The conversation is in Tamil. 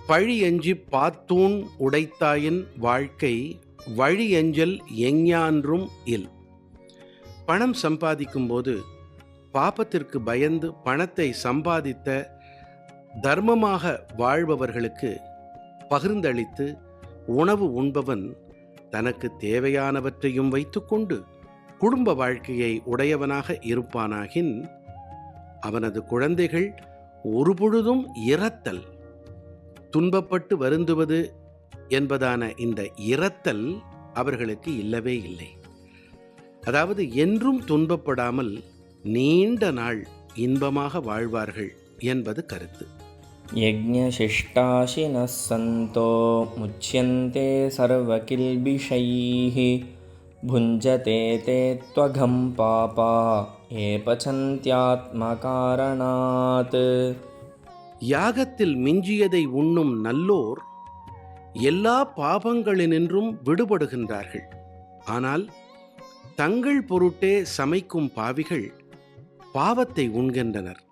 பழி எஞ்சிப் பாத்தூன் உடைத்தாயின் வாழ்க்கை வழி எஞ்சல் எஞ்ஞான்றும் இல். பணம் சம்பாதிக்கும் போது பாபத்திற்கு பயந்து பணத்தை சம்பாதித்த தர்மமாக வாழ்பவர்களுக்கு பகிர்ந்தளித்து உணவு உண்பவன் தனக்கு தேவையானவற்றையும் வைத்துக்கொண்டு குடும்ப வாழ்க்கையை உடையவனாக இருப்பானாகின் அவனது குழந்தைகள் ஒருபொழுதும் இரத்தல், துன்பப்பட்டு வருந்துவது என்பதான இந்த இரத்தல் அவர்களுக்கு இல்லவே இல்லை. அதாவது என்றும் துன்பப்படாமல் நீண்ட நாள் இன்பமாக வாழ்வார்கள் என்பது கருத்து. யஜ்ஞசிஷ்டாசினः சந்தோ முச்யந்தே சர்வகில்பிஷைः புஞ்சதே தே த்வகம் பாபா ஏ பசந்த்யாத்மகாரணாத். யாகத்தில் மிஞ்சியதை உண்ணும் நல்லோர் எல்லா பாபங்களினின்றும் விடுபடுகின்றார்கள். ஆனால் தங்கள் பொருட்டே சமைக்கும் பாவிகள் பாவத்தை உண்கின்றனர்.